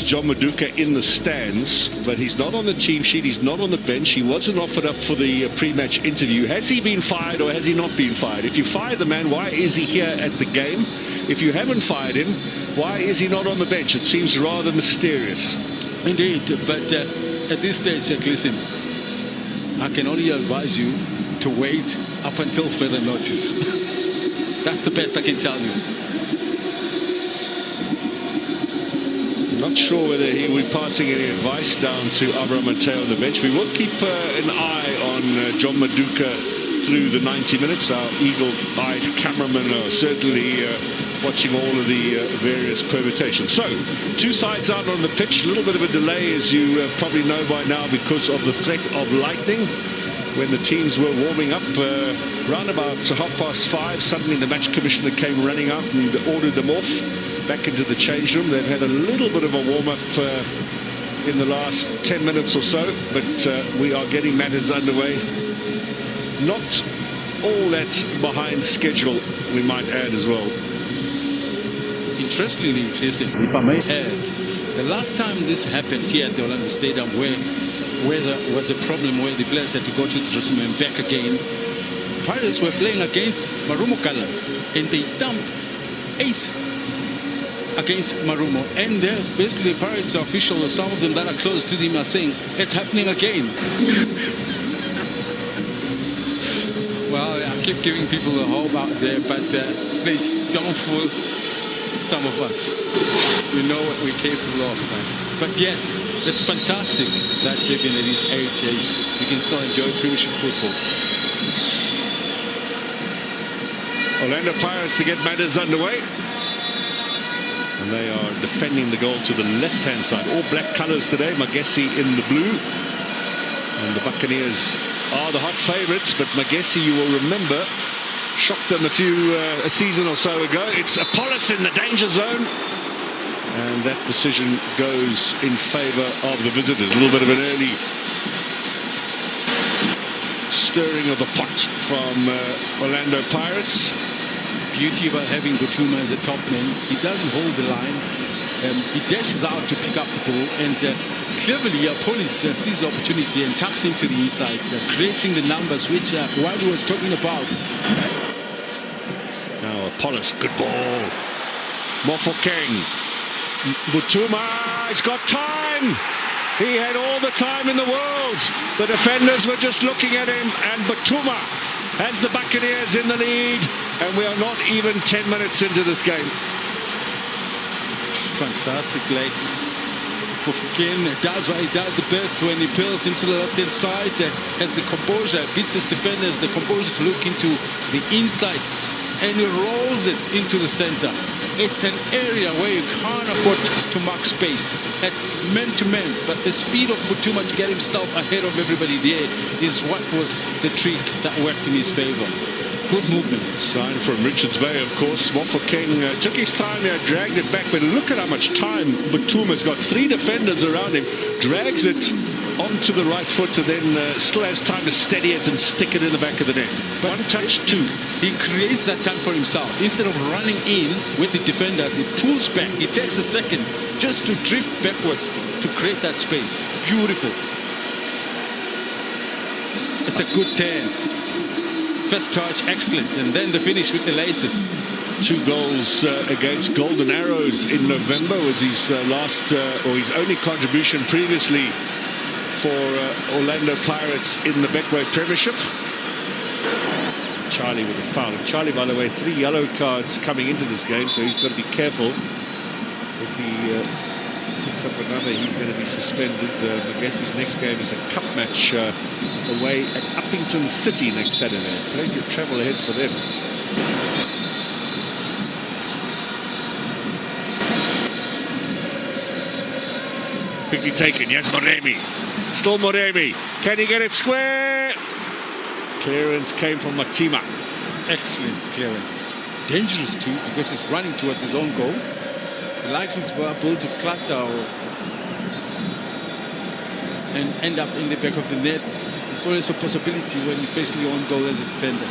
John Maduka in the stands, but he's not on the team sheet, he's not on the bench, he wasn't offered up for the pre-match interview. Has he been fired or has he not been fired? If you fire the man, why is he here at the game? If you haven't fired him, why is he not on the bench? It seems rather mysterious. Indeed, but at this stage, listen, I can only advise you to wait up until further notice. That's the best I can tell you. Not sure whether he will be passing any advice down to Abraham Mateo on the bench. We will keep an eye on John Maduka through the 90 minutes. Our eagle-eyed cameramen are certainly watching all of the various permutations. So, two sides out on the pitch. A little bit of a delay, as you probably know by now, because of the threat of lightning. When the teams were warming up round about 5:30, suddenly the match commissioner came running out and ordered them off back into the change room. They've had a little bit of a warm-up in the last 10 minutes or so, but we are getting matters underway. Not all that behind schedule, we might add as well. Interestingly, listen, if I may add, the last time this happened here at the Orlando Stadium, where there was a problem where the players had to go to the dressing room and back again, Pirates were playing against Marumo Gallants, and they dumped 8 against Marumo, and basically the Pirates officials, or some of them that are close to them, are saying it's happening again. Well, I keep giving people a hope out there, but please don't fool some of us. We know what we're capable of. But yes, it's fantastic that even at this age, you can still enjoy Premiership football. Orlando Pirates to get matters underway. And they are defending the goal to the left-hand side. All black colours today, Magesi in the blue. And the Buccaneers are the hot favourites, but Magesi, you will remember, shocked them a season or so ago. It's Apollos in the danger zone. And that decision goes in favour of the visitors. A little bit of an early stirring of the pot from Orlando Pirates. Beauty about having Butuma as a top man. He doesn't hold the line. He dashes out to pick up the ball, and cleverly Apollos sees the opportunity and tucks into the inside, creating the numbers which Wadi was talking about. Now Apollos, good ball. Mofokeng. Butuma, he's got time. He had all the time in the world. The defenders were just looking at him, and Butuma has the Buccaneers in the lead, and we are not even 10 minutes into this game. Fantastic play. Mofokeng does what he does the best when he peels into the left-hand side, has the composure, beats his defenders, the composure to look into the inside, and he rolls it into the center. It's an area where you can't afford to mark space. That's man-to-man, but the speed of Butuma to get himself ahead of everybody there is what was the trick that worked in his favor. Good movement. Sign from Richards Bay, of course. Mofokeng took his time there, dragged it back, but look at how much time Butuma's got. 3 defenders around him, drags it onto the right foot, and then still has time to steady it and stick it in the back of the net. One touch, 2. He creates that time for himself. Instead of running in with the defenders, he pulls back. He takes a second just to drift backwards to create that space. Beautiful. It's a good turn. First touch, excellent. And then the finish with the laces. 2 goals against Golden Arrows in November was his last, or his only contribution previously for Orlando Pirates in the Betway Premiership. Charlie with a foul. Charlie, by the way, 3 yellow cards coming into this game, so he's got to be careful. If he picks up another, he's going to be suspended. Magesi's next game is a cup match away at Uppington City next Saturday. Plenty of travel ahead for them. Quickly taken. Yes, Moremi. Still Moremi. Can he get it square? Clearance came from Matima. Excellent clearance. Dangerous too, because he's running towards his own goal. Likely for a ball to clatter and end up in the back of the net. It's always a possibility when you're facing your own goal as a defender.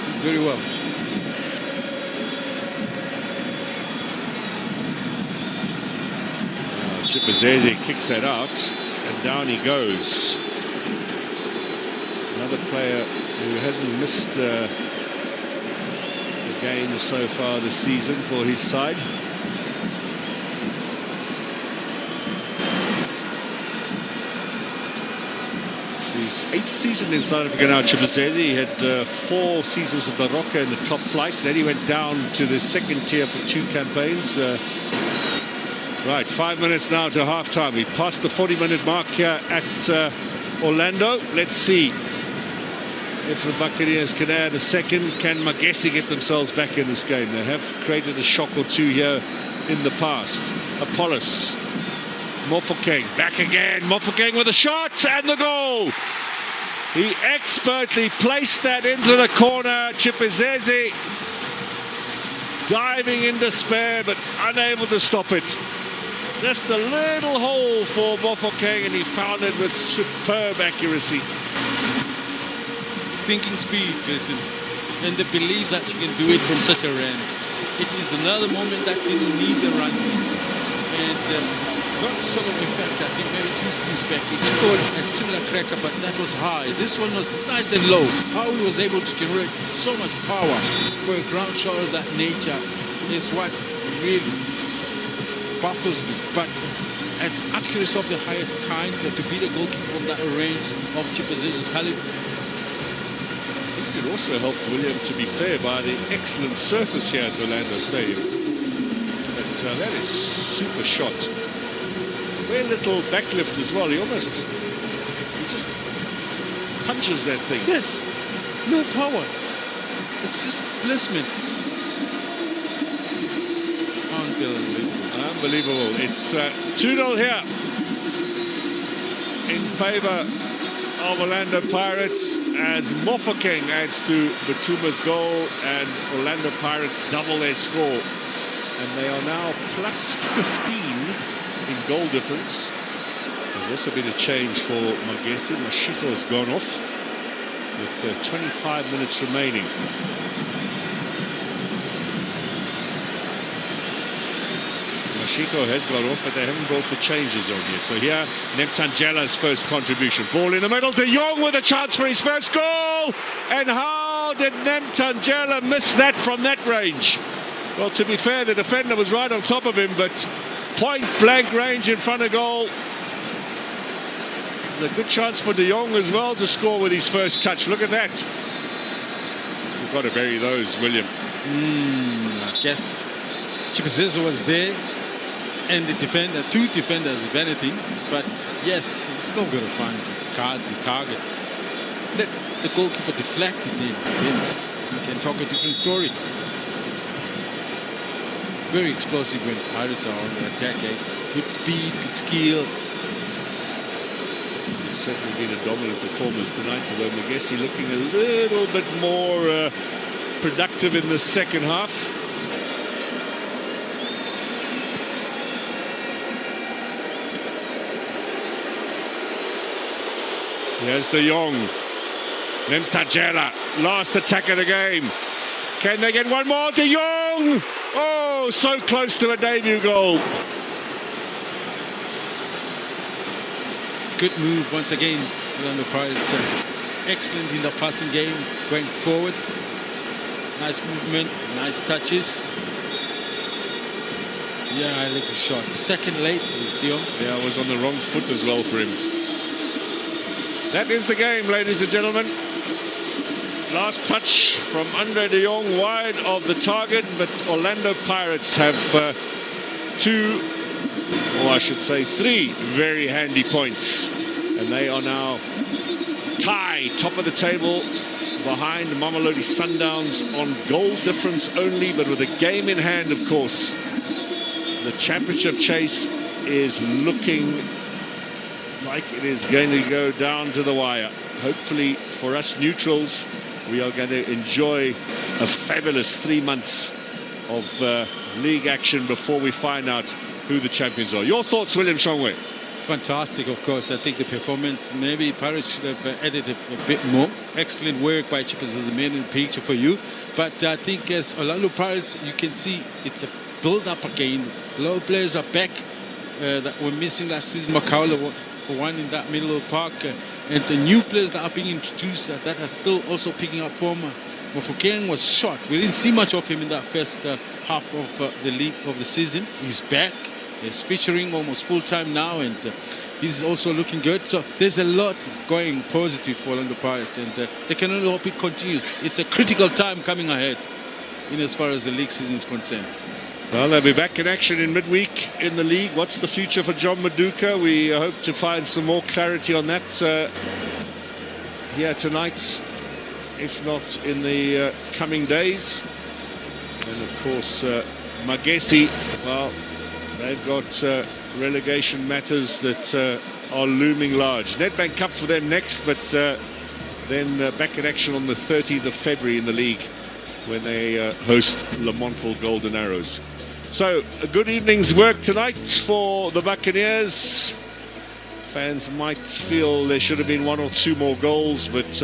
Did very well. Chipazede kicks that out, and down he goes. Another player who hasn't missed a game so far this season for his side. His 8th season in South Africa now, Chipazede. He had 4 seasons with the Rocker in the top flight. Then he went down to the second tier for 2 campaigns. Right, 5 minutes now to half-time. We passed the 40-minute mark here at Orlando. Let's see if the Buccaneers can add a second. Can Magesi get themselves back in this game? They have created a shock or two here in the past. Apollos. Mofokeng back again. Mofokeng with a shot and the goal. He expertly placed that into the corner. Chipazede diving in despair but unable to stop it. Just a little hole for Mofokeng, and he found it with superb accuracy. Thinking speed, Jason, and the belief that you can do it from such a range. It is another moment that didn't need the run. And not sort of, in fact, I think maybe 2 seasons back, he scored a similar cracker, but that was high. This one was nice and low. How he was able to generate so much power for a ground shot of that nature is what really baffles me. But it's accuracy of the highest kind to beat a goalkeeper of that range of Chipazede's caliber. It could also help William, to be fair, by the excellent surface here at Orlando Stadium. But that is super shot. Very little backlift as well. He just punches that thing. Yes, no power. It's just placement. Unbelievable. It's 2-0 here in favour of Orlando Pirates as Mofokeng adds to Batuma's goal, and Orlando Pirates double their score. And they are now plus 15 in goal difference. There's also been a change for Magesi. Mashiko has gone off with 25 minutes remaining. Mashiko has gone off, but they haven't brought the changes on yet. So here, Nemtangela's first contribution. Ball in the middle. De Jong with a chance for his first goal. And how did Nemtangela miss that from that range? Well, to be fair, the defender was right on top of him, but point-blank range in front of goal. There's a good chance for De Jong as well to score with his first touch. Look at that. You've got to bury those, William. I guess Chipazede was there, and the defender, 2 defenders, if anything. But yes, he's still going to find the target. Let the goalkeeper deflect it, then we can talk a different story. Very explosive when Pirates are on the attack. Good speed, good skill. It's certainly been a dominant performance tonight, although Magesi looking a little bit more productive in the second half. Here's De Jong. Nemtangela, last attack of the game. Can they get one more? De Jong! Oh, so close to a debut goal. Good move once again. Orlando Pirates excellent in the passing game, going forward. Nice movement, nice touches. Yeah, I like the shot. The second late is De Jong. Yeah, I was on the wrong foot as well for him. That is the game, ladies and gentlemen. Last touch from Andre De Jong, wide of the target, but Orlando Pirates have 2, or I should say 3 very handy points. And they are now tied, top of the table, behind Mamelodi Sundowns on goal difference only, but with a game in hand, of course. The championship chase is looking like it is going to go down to the wire. Hopefully for us neutrals, we are going to enjoy a fabulous 3 months of league action before we find out who the champions are. Your thoughts, William Shongwe? Fantastic, of course. I think the performance, maybe Paris should have added a bit more. Excellent work by Chippers as the main in the picture for you. But I think as Orlando Pirates, you can see it's a build-up again. A lot of players are back. that were missing last season. Makaula for one in that middle of the park, and the new players that are being introduced that are still also picking up form. Mofokeng was shot. We didn't see much of him in that first half of the league of the season. He's back. He's featuring almost full time now, and he's also looking good. So there's a lot going positive for Orlando Pirates, and they can only hope it continues. It's a critical time coming ahead in as far as the league season is concerned. Well, they'll be back in action in midweek in the league. What's the future for John Maduka? We hope to find some more clarity on that here tonight, if not in the coming days. And of course, Magesi, well, they've got relegation matters that are looming large. Nedbank Cup for them next, but then back in action on the 30th of February in the league when they host Lamontville Golden Arrows. So a good evening's work tonight for the Buccaneers. Fans might feel there should have been one or two more goals, but